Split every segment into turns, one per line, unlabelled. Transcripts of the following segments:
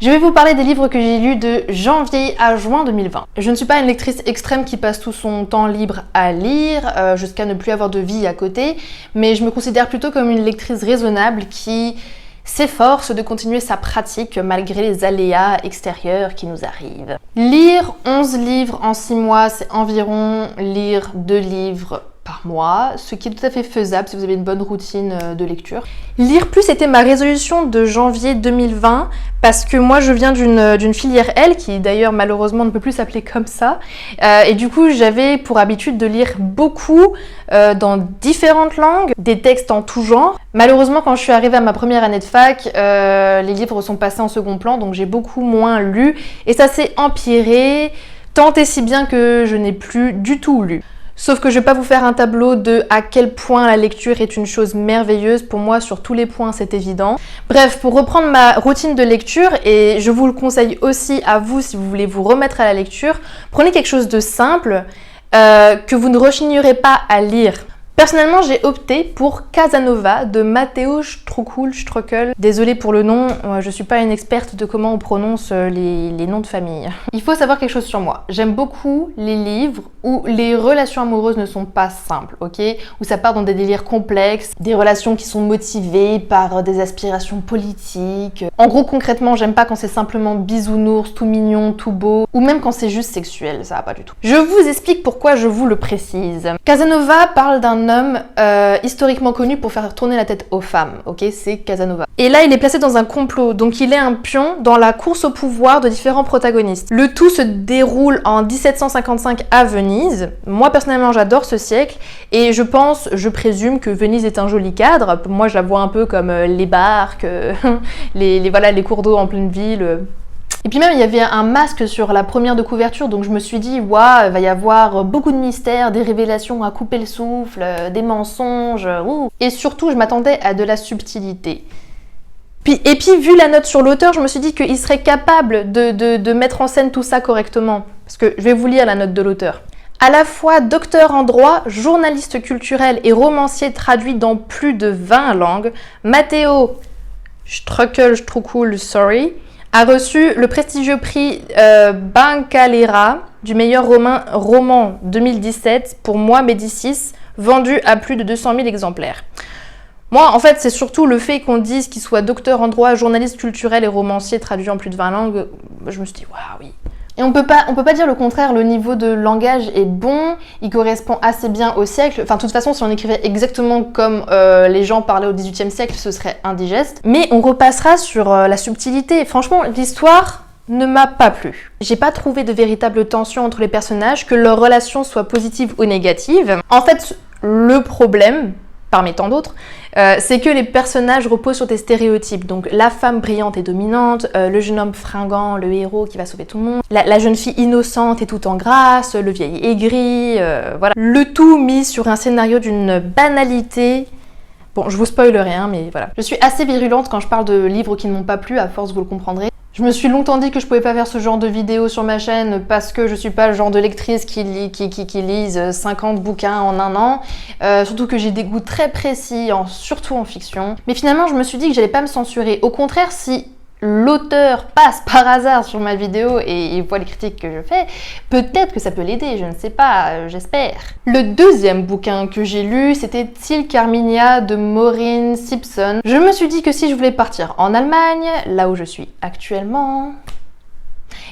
Je vais vous parler des livres que j'ai lus de janvier à juin 2020. Je ne suis pas une lectrice extrême qui passe tout son temps libre à lire, jusqu'à ne plus avoir de vie à côté, mais je me considère plutôt comme une lectrice raisonnable qui s'efforce de continuer sa pratique malgré les aléas extérieurs qui nous arrivent. Lire 11 livres en 6 mois, c'est environ lire 2 livres par mois, ce qui est tout à fait faisable si vous avez une bonne routine de lecture. Lire plus était ma résolution de janvier 2020 parce que moi je viens d'une filière L qui d'ailleurs malheureusement ne peut plus s'appeler comme ça et du coup j'avais pour habitude de lire beaucoup dans différentes langues, des textes en tout genre. Malheureusement quand je suis arrivée à ma première année de fac, les livres sont passés en second plan donc j'ai beaucoup moins lu et ça s'est empiré tant et si bien que je n'ai plus du tout lu. Sauf que je ne vais pas vous faire un tableau de à quel point la lecture est une chose merveilleuse. Pour moi, sur tous les points, c'est évident. Bref, pour reprendre ma routine de lecture, et je vous le conseille aussi à vous si vous voulez vous remettre à la lecture, prenez quelque chose de simple que vous ne rechignerez pas à lire. Personnellement, j'ai opté pour Casanova de Matteo Strockel. Désolée pour le nom, je suis pas une experte de comment on prononce les noms de famille. Il faut savoir quelque chose sur moi. J'aime beaucoup les livres où les relations amoureuses ne sont pas simples, ok? Où ça part dans des délires complexes, des relations qui sont motivées par des aspirations politiques. En gros, concrètement, j'aime pas quand c'est simplement bisounours, tout mignon, tout beau, ou même quand c'est juste sexuel, ça va pas du tout. Je vous explique pourquoi je vous le précise. Casanova parle d'un homme historiquement connu pour faire tourner la tête aux femmes, ok, c'est Casanova. Et là, il est placé dans un complot, donc il est un pion dans la course au pouvoir de différents protagonistes. Le tout se déroule en 1755 à Venise. Moi, personnellement, j'adore ce siècle et je présume que Venise est un joli cadre. Moi, je la vois un peu comme les barques, les cours d'eau en pleine ville. Et puis même, il y avait un masque sur la première de couverture, donc je me suis dit, waouh, il va y avoir beaucoup de mystères, des révélations à couper le souffle, des mensonges, ouh. Et surtout, je m'attendais à de la subtilité. Et puis, vu la note sur l'auteur, je me suis dit qu'il serait capable de mettre en scène tout ça correctement. Parce que je vais vous lire la note de l'auteur. À la fois docteur en droit, journaliste culturel et romancier traduit dans plus de 20 langues, Matteo Strockel, a reçu le prestigieux prix Bancalera du meilleur roman 2017 pour Moi Médicis, vendu à plus de 200 000 exemplaires. Moi, en fait, c'est surtout le fait qu'on dise qu'il soit docteur en droit, journaliste culturel et romancier traduit en plus de 20 langues. Je me suis dit, waouh, oui. Et on peut pas dire le contraire, le niveau de langage est bon, il correspond assez bien au siècle. Enfin, de toute façon, si on écrivait exactement comme les gens parlaient au XVIIIe siècle, ce serait indigeste. Mais on repassera sur la subtilité. Franchement, l'histoire ne m'a pas plu. J'ai pas trouvé de véritable tension entre les personnages, que leurs relations soient positives ou négatives. En fait, le problème, parmi tant d'autres, c'est que les personnages reposent sur des stéréotypes. Donc la femme brillante et dominante, le jeune homme fringant, le héros qui va sauver tout le monde, la jeune fille innocente et tout en grâce, le vieil aigri, voilà. Le tout mis sur un scénario d'une banalité. Bon, je vous spoile rien, mais voilà. Je suis assez virulente quand je parle de livres qui ne m'ont pas plu, à force vous le comprendrez. Je me suis longtemps dit que je pouvais pas faire ce genre de vidéo sur ma chaîne parce que je suis pas le genre de lectrice qui lise 50 bouquins en un an. Surtout que j'ai des goûts très précis, surtout en fiction. Mais finalement, je me suis dit que j'allais pas me censurer. Au contraire, si l'auteur passe par hasard sur ma vidéo et voit les critiques que je fais, peut-être que ça peut l'aider, je ne sais pas, j'espère. Le deuxième bouquin que j'ai lu, c'était Till Carminia de Maureen Simpson. Je me suis dit que si je voulais partir en Allemagne, là où je suis actuellement,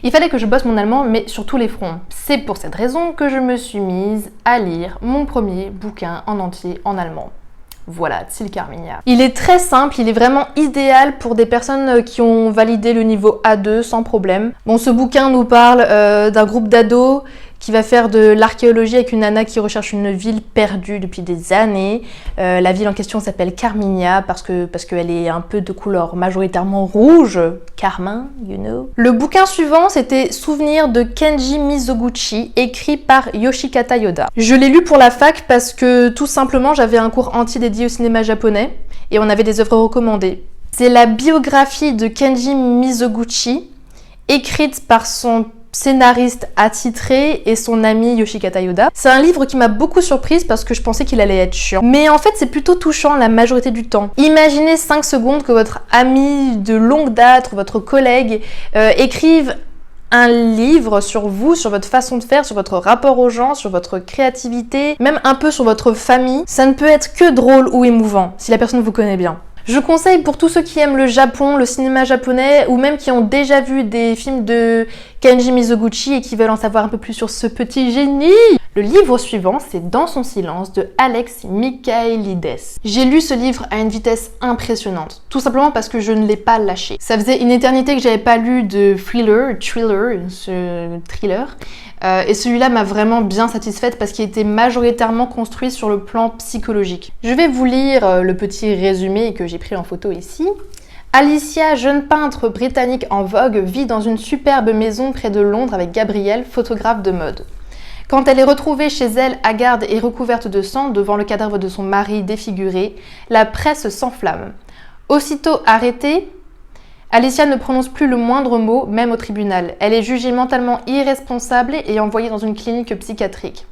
il fallait que je bosse mon allemand, mais sur tous les fronts. C'est pour cette raison que je me suis mise à lire mon premier bouquin en entier en allemand. Voilà, Till Carminia. Il est très simple, il est vraiment idéal pour des personnes qui ont validé le niveau A2 sans problème. Bon, ce bouquin nous parle d'un groupe d'ados qui va faire de l'archéologie avec une nana qui recherche une ville perdue depuis des années. La ville en question s'appelle Carminia parce qu'elle est un peu de couleur majoritairement rouge. Carmin, you know. Le bouquin suivant, c'était Souvenirs de Kenji Mizoguchi, écrit par Yoshikata Yoda. Je l'ai lu pour la fac parce que tout simplement j'avais un cours entier dédié au cinéma japonais et on avait des œuvres recommandées. C'est la biographie de Kenji Mizoguchi, écrite par son scénariste attitré et son ami Yoshikata Yoda. C'est un livre qui m'a beaucoup surprise parce que je pensais qu'il allait être chiant. Mais en fait, c'est plutôt touchant la majorité du temps. Imaginez 5 secondes que votre ami de longue date, votre collègue, écrive un livre sur vous, sur votre façon de faire, sur votre rapport aux gens, sur votre créativité, même un peu sur votre famille. Ça ne peut être que drôle ou émouvant si la personne vous connaît bien. Je conseille pour tous ceux qui aiment le Japon, le cinéma japonais, ou même qui ont déjà vu des films de Kenji Mizoguchi et qui veulent en savoir un peu plus sur ce petit génie. Le livre suivant, c'est Dans son silence de Alex Michaelides. J'ai lu ce livre à une vitesse impressionnante, tout simplement parce que je ne l'ai pas lâché. Ça faisait une éternité que j'avais pas lu de thriller, ce thriller. Et celui-là m'a vraiment bien satisfaite parce qu'il était majoritairement construit sur le plan psychologique. Je vais vous lire le petit résumé que j'ai pris en photo ici. Alicia, jeune peintre britannique en vogue, vit dans une superbe maison près de Londres avec Gabriel, photographe de mode. Quand elle est retrouvée chez elle, hagarde et recouverte de sang devant le cadavre de son mari défiguré, la presse s'enflamme. Aussitôt arrêtée, Alicia ne prononce plus le moindre mot, même au tribunal. Elle est jugée mentalement irresponsable et envoyée dans une clinique psychiatrique.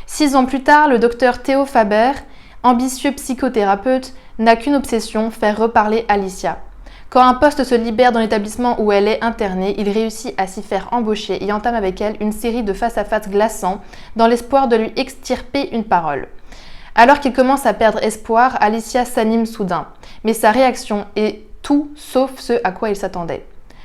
6 ans plus tard, le docteur Theo Faber, ambitieux psychothérapeute, n'a qu'une obsession, faire reparler Alicia. Quand un poste se libère dans l'établissement où elle est internée, il réussit à s'y faire embaucher et entame avec elle une série de face-à-face glaçants dans l'espoir de lui extirper une parole. Alors qu'il commence à perdre espoir, Alicia s'anime soudain. Mais sa réaction est tout sauf ce à quoi il s'attendait.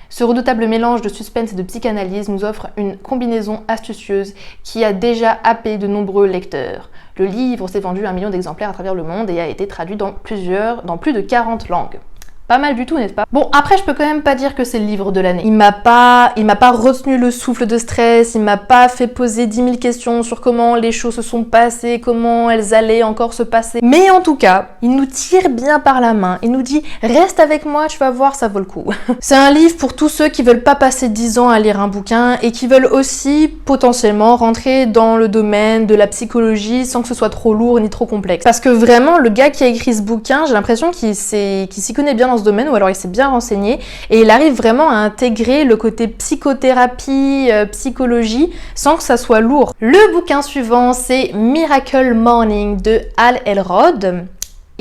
Ce redoutable mélange de suspense et de psychanalyse nous offre une combinaison astucieuse qui a déjà happé de nombreux lecteurs. Le livre s'est vendu à 1 million d'exemplaires à travers le monde et a été traduit dans plus de 40 langues. Pas mal du tout, n'est-ce pas? Bon, après, je peux quand même pas dire que c'est le livre de l'année. Il m'a pas retenu le souffle de stress, il m'a pas fait poser 10 000 questions sur comment les choses se sont passées, comment elles allaient encore se passer. Mais en tout cas, il nous tire bien par la main. Il nous dit, reste avec moi, tu vas voir, ça vaut le coup. C'est un livre pour tous ceux qui veulent pas passer 10 ans à lire un bouquin et qui veulent aussi, potentiellement, rentrer dans le domaine de la psychologie sans que ce soit trop lourd ni trop complexe. Parce que vraiment, le gars qui a écrit ce bouquin, j'ai l'impression qu'il s'y connaît bien dans ce domaine, ou alors il s'est bien renseigné et il arrive vraiment à intégrer le côté psychothérapie, psychologie sans que ça soit lourd. Le bouquin suivant, c'est Miracle Morning de Hal Elrod.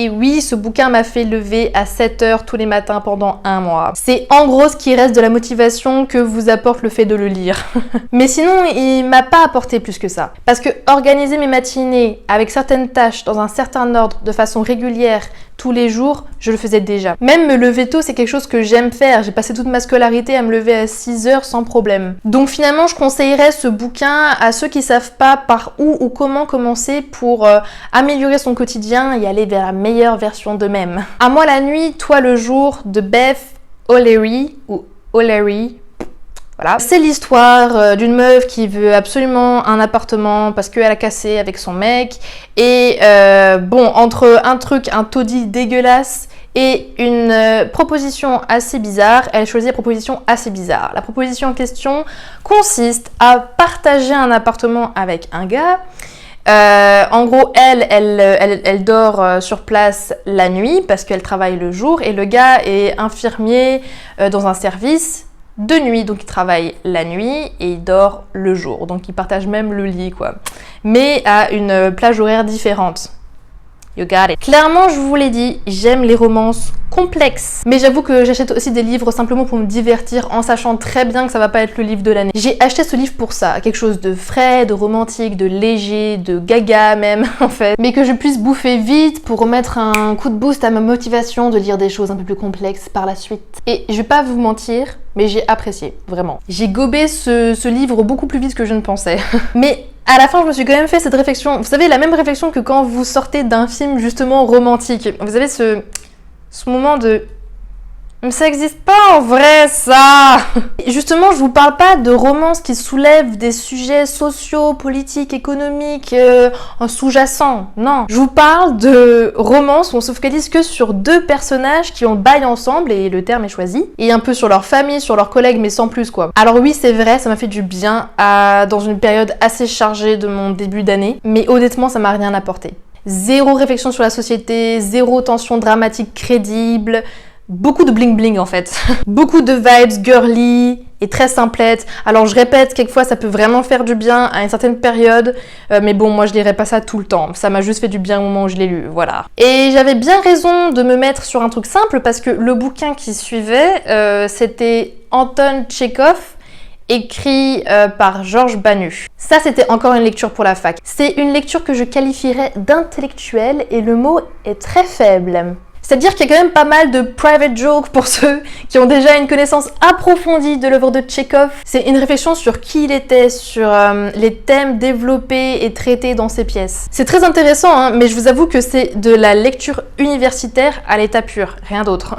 Et oui, ce bouquin m'a fait lever à 7 heures tous les matins pendant 1 mois. C'est en gros ce qui reste de la motivation que vous apporte le fait de le lire. Mais sinon, il m'a pas apporté plus que ça. Parce que organiser mes matinées avec certaines tâches dans un certain ordre de façon régulière tous les jours, je le faisais déjà. Même me lever tôt, c'est quelque chose que j'aime faire. J'ai passé toute ma scolarité à me lever à 6 heures sans problème. Donc finalement, je conseillerais ce bouquin à ceux qui savent pas par où ou comment commencer pour améliorer son quotidien et aller vers la meilleure version d'eux-mêmes. À moi la nuit, toi le jour de Beth O'Leary ou O'Leary. Voilà. C'est l'histoire d'une meuf qui veut absolument un appartement parce qu'elle a cassé avec son mec. Et bon, entre un taudis dégueulasse et une proposition assez bizarre, elle choisit la proposition assez bizarre. La proposition en question consiste à partager un appartement avec un gars. En gros, elle dort sur place la nuit parce qu'elle travaille le jour et le gars est infirmier dans un service de nuit, donc il travaille la nuit et il dort le jour, donc ils partagent même le lit quoi, mais à une plage horaire différente. You got it. Clairement, je vous l'ai dit, j'aime les romances complexes. Mais j'avoue que j'achète aussi des livres simplement pour me divertir en sachant très bien que ça va pas être le livre de l'année. J'ai acheté ce livre pour ça, quelque chose de frais, de romantique, de léger, de gaga même en fait. Mais que je puisse bouffer vite pour remettre un coup de boost à ma motivation de lire des choses un peu plus complexes par la suite. Et je vais pas vous mentir, mais j'ai apprécié, vraiment. J'ai gobé ce livre beaucoup plus vite que je ne pensais. Mais à la fin, je me suis quand même fait cette réflexion. Vous savez, la même réflexion que quand vous sortez d'un film justement romantique. Vous avez ce moment de... Mais ça existe pas en vrai, ça. Justement, je vous parle pas de romances qui soulèvent des sujets sociaux, politiques, économiques, sous-jacents. Non. Je vous parle de romances où on se focalise que sur 2 personnages qui ont bail ensemble, et le terme est choisi, et un peu sur leur famille, sur leurs collègues, mais sans plus quoi. Alors oui, c'est vrai, ça m'a fait du bien dans une période assez chargée de mon début d'année, mais honnêtement, ça m'a rien apporté. Zéro réflexion sur la société, zéro tension dramatique crédible, beaucoup de bling bling en fait. Beaucoup de vibes girly, et très simplette. Alors je répète, quelquefois ça peut vraiment faire du bien à une certaine période, mais bon, moi je lirai pas ça tout le temps. Ça m'a juste fait du bien au moment où je l'ai lu, voilà. Et j'avais bien raison de me mettre sur un truc simple parce que le bouquin qui suivait, c'était Anton Tchekhov, écrit par Georges Banu. Ça, c'était encore une lecture pour la fac. C'est une lecture que je qualifierais d'intellectuelle et le mot est très faible. C'est-à-dire qu'il y a quand même pas mal de private jokes pour ceux qui ont déjà une connaissance approfondie de l'œuvre de Tchekhov. C'est une réflexion sur qui il était, sur les thèmes développés et traités dans ses pièces. C'est très intéressant, hein, mais je vous avoue que c'est de la lecture universitaire à l'état pur, rien d'autre.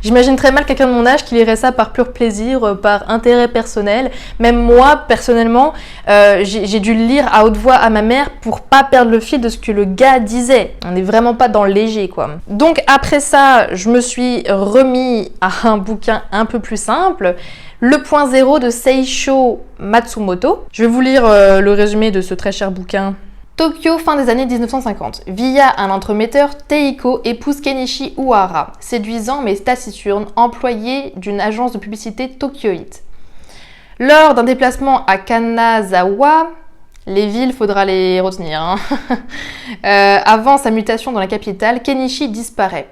J'imagine très mal quelqu'un de mon âge qui lirait ça par pur plaisir, par intérêt personnel. Même moi, personnellement, j'ai dû le lire à haute voix à ma mère pour pas perdre le fil de ce que le gars disait. On n'est vraiment pas dans le léger, quoi. Donc après ça, je me suis remis à un bouquin un peu plus simple, Le Point Zéro de Seisho Matsumoto. Je vais vous lire le résumé de ce très cher bouquin. Tokyo, fin des années 1950. Via un entremetteur, Teiko épouse Kenichi Uehara, séduisant mais taciturne, employé d'une agence de publicité tokyoïte. Lors d'un déplacement à Kanazawa, les villes, faudra les retenir, hein. Avant sa mutation dans la capitale, Kenichi disparaît.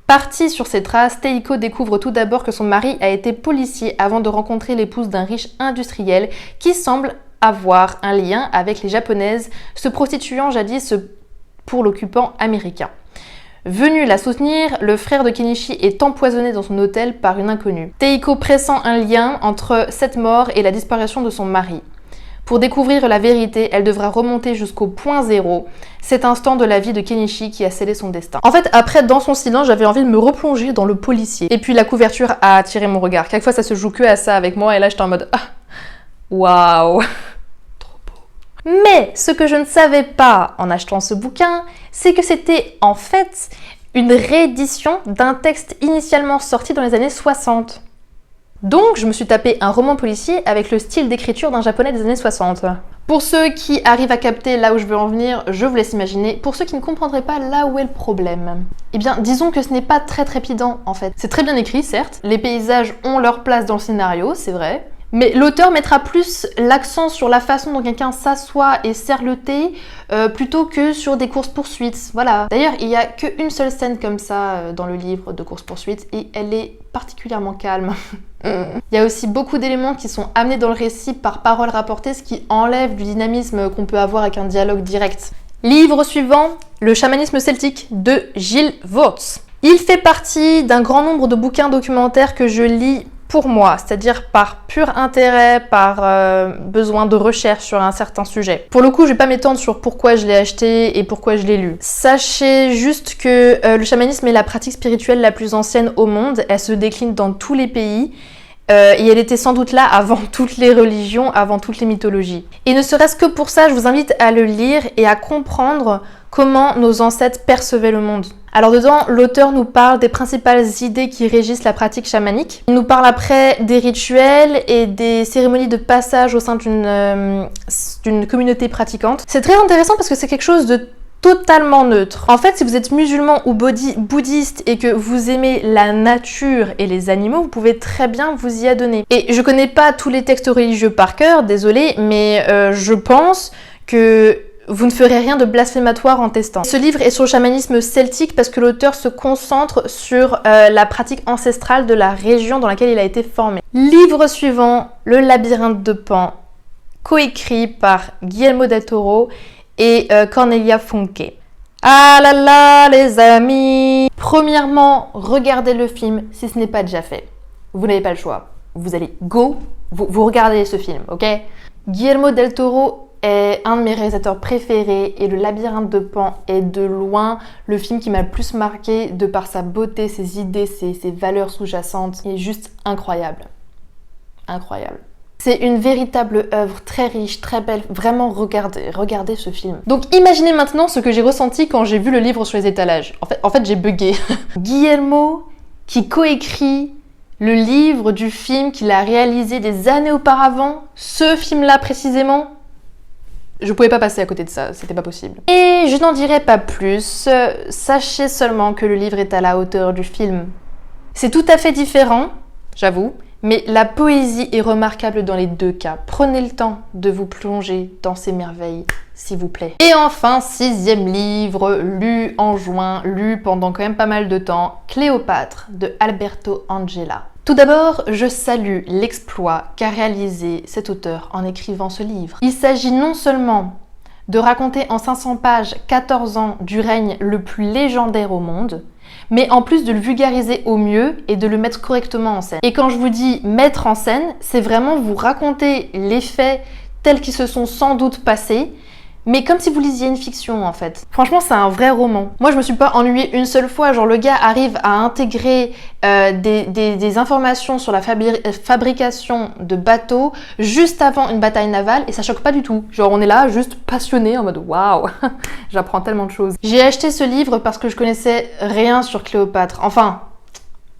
Partie sur ses traces, Teiko découvre tout d'abord que son mari a été policier avant de rencontrer l'épouse d'un riche industriel qui semble avoir un lien avec les japonaises, se prostituant jadis pour l'occupant américain. Venu la soutenir, le frère de Kenichi est empoisonné dans son hôtel par une inconnue. Teiko pressent un lien entre cette mort et la disparition de son mari. Pour découvrir la vérité, elle devra remonter jusqu'au point zéro, cet instant de la vie de Kenichi qui a scellé son destin. En fait, après, dans son silence, j'avais envie de me replonger dans le policier. Et puis la couverture a attiré mon regard. Quelquefois, ça se joue que à ça avec moi, et là, j'étais en mode « Ah, waouh !» Trop beau. Mais ce que je ne savais pas en achetant ce bouquin, c'est que c'était en fait une réédition d'un texte initialement sorti dans les années 60. Donc, je me suis tapé un roman policier avec le style d'écriture d'un japonais des années 60. Pour ceux qui arrivent à capter là où je veux en venir, je vous laisse imaginer. Pour ceux qui ne comprendraient pas là où est le problème, eh bien, disons que ce n'est pas très trépidant en fait. C'est très bien écrit, certes. Les paysages ont leur place dans le scénario, c'est vrai. Mais l'auteur mettra plus l'accent sur la façon dont quelqu'un s'assoit et serre le thé plutôt que sur des courses-poursuites. Voilà. D'ailleurs, il n'y a qu'une seule scène comme ça dans le livre de courses-poursuites et elle est particulièrement calme. Il y a aussi beaucoup d'éléments qui sont amenés dans le récit par paroles rapportées, ce qui enlève du dynamisme qu'on peut avoir avec un dialogue direct. Livre suivant, Le chamanisme celtique de Gilles Worts. Il fait partie d'un grand nombre de bouquins documentaires que je lis pour moi, c'est-à-dire par pur intérêt, par besoin de recherche sur un certain sujet. Pour le coup, je vais pas m'étendre sur pourquoi je l'ai acheté et pourquoi je l'ai lu. Sachez juste que le chamanisme est la pratique spirituelle la plus ancienne au monde. Elle se décline dans tous les pays. Et elle était sans doute là avant toutes les religions, avant toutes les mythologies. Et ne serait-ce que pour ça, je vous invite à le lire et à comprendre comment nos ancêtres percevaient le monde. Alors dedans, l'auteur nous parle des principales idées qui régissent la pratique chamanique. Il nous parle après des rituels et des cérémonies de passage au sein d'une communauté pratiquante. C'est très intéressant parce que c'est quelque chose de totalement neutre. En fait, si vous êtes musulman ou bouddhiste et que vous aimez la nature et les animaux, vous pouvez très bien vous y adonner. Et je connais pas tous les textes religieux par cœur, désolé, mais je pense que vous ne ferez rien de blasphématoire en testant. Ce livre est sur le chamanisme celtique parce que l'auteur se concentre sur la pratique ancestrale de la région dans laquelle il a été formé. Livre suivant, Le labyrinthe de Pan, coécrit par Guillermo del Toro et Cornelia Funke. Ah là là les amis! Premièrement, regardez le film si ce n'est pas déjà fait. Vous n'avez pas le choix. Vous allez vous regardez ce film, ok? Guillermo del Toro est un de mes réalisateurs préférés et Le labyrinthe de Pan est de loin le film qui m'a le plus marqué de par sa beauté, ses idées, ses valeurs sous-jacentes. Il est juste incroyable. Incroyable. C'est une véritable œuvre très riche, très belle. Vraiment, regardez ce film. Donc imaginez maintenant ce que j'ai ressenti quand j'ai vu le livre sur les étalages. En fait j'ai bugué. Guillermo qui coécrit le livre du film qu'il a réalisé des années auparavant, ce film-là précisément, je pouvais pas passer à côté de ça, c'était pas possible. Et je n'en dirai pas plus, sachez seulement que le livre est à la hauteur du film. C'est tout à fait différent, j'avoue, Mais la poésie est remarquable dans les deux cas. Prenez le temps de vous plonger dans ces merveilles, s'il vous plaît. Et enfin, 6e livre, lu en juin, lu pendant quand même pas mal de temps, Cléopâtre de Alberto Angela. Tout d'abord, je salue l'exploit qu'a réalisé cet auteur en écrivant ce livre. Il s'agit non seulement de raconter en 500 pages 14 ans du règne le plus légendaire au monde, mais en plus de le vulgariser au mieux et de le mettre correctement en scène. Et quand je vous dis mettre en scène, c'est vraiment vous raconter les faits tels qu'ils se sont sans doute passés, mais comme si vous lisiez une fiction en fait. Franchement, c'est un vrai roman. Moi, je me suis pas ennuyée une seule fois. Genre, le gars arrive à intégrer des informations sur la fabrication de bateaux juste avant une bataille navale et ça choque pas du tout. Genre, on est là juste passionné en mode waouh, j'apprends tellement de choses. J'ai acheté ce livre parce que je connaissais rien sur Cléopâtre. Enfin,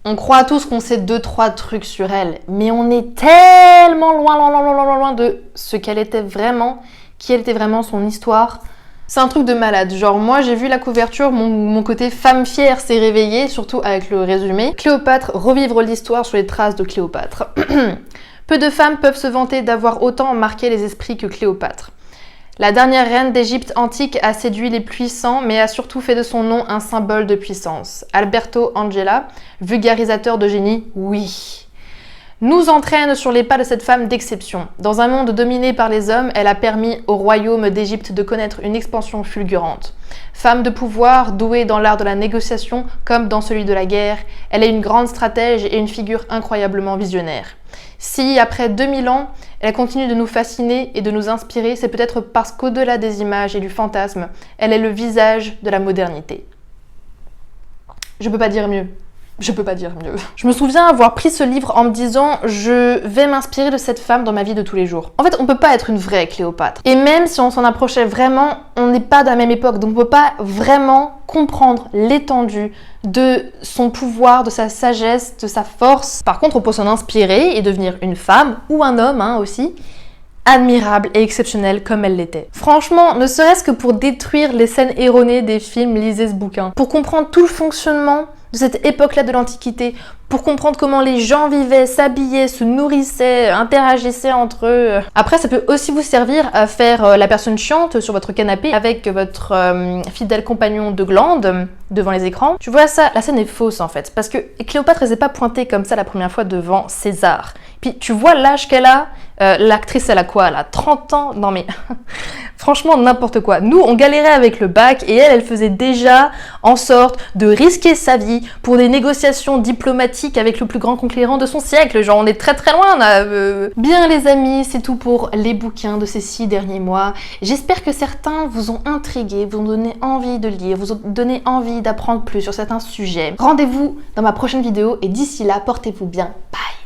on croit tous qu'on sait 2-3 trucs sur elle, mais on est tellement loin de ce qu'elle était vraiment. Qui était vraiment son histoire. C'est un truc de malade. Genre moi j'ai vu la couverture, mon côté femme fière s'est réveillé, surtout avec le résumé. Cléopâtre, revivre l'histoire sur les traces de Cléopâtre. Peu de femmes peuvent se vanter d'avoir autant marqué les esprits que Cléopâtre. La dernière reine d'Égypte antique a séduit les puissants, mais a surtout fait de son nom un symbole de puissance. Alberto Angela, vulgarisateur de génie, oui. Nous entraîne sur les pas de cette femme d'exception. Dans un monde dominé par les hommes, elle a permis au royaume d'Égypte de connaître une expansion fulgurante. Femme de pouvoir, douée dans l'art de la négociation comme dans celui de la guerre, elle est une grande stratège et une figure incroyablement visionnaire. Si, après 2000 ans, elle continue de nous fasciner et de nous inspirer, c'est peut-être parce qu'au-delà des images et du fantasme, elle est le visage de la modernité. Je peux pas dire mieux. Je peux pas dire mieux. Je me souviens avoir pris ce livre en me disant je vais m'inspirer de cette femme dans ma vie de tous les jours. En fait, on peut pas être une vraie Cléopâtre. Et même si on s'en approchait vraiment, on n'est pas de la même époque. Donc on peut pas vraiment comprendre l'étendue de son pouvoir, de sa sagesse, de sa force. Par contre, on peut s'en inspirer et devenir une femme ou un homme aussi, admirable et exceptionnelle comme elle l'était. Franchement, ne serait-ce que pour détruire les scènes erronées des films, lisez ce bouquin. Pour comprendre tout le fonctionnement de cette époque-là de l'Antiquité, pour comprendre comment les gens vivaient, s'habillaient, se nourrissaient, interagissaient entre eux. Après, ça peut aussi vous servir à faire la personne chiante sur votre canapé avec votre fidèle compagnon de glande devant les écrans. Tu vois ça, la scène est fausse en fait, parce que Cléopâtre elle s'est pas pointée comme ça la première fois devant César. Puis tu vois l'âge qu'elle a, l'actrice elle a quoi? Elle a 30 ans? Non mais franchement n'importe quoi. Nous on galérait avec le bac et elle faisait déjà en sorte de risquer sa vie pour des négociations diplomatiques avec le plus grand conquérant de son siècle. Genre on est très très loin là. Bien les amis, c'est tout pour les bouquins de ces 6 derniers mois. J'espère que certains vous ont intrigué, vous ont donné envie de lire, vous ont donné envie d'apprendre plus sur certains sujets. Rendez-vous dans ma prochaine vidéo et d'ici là, portez-vous bien. Bye!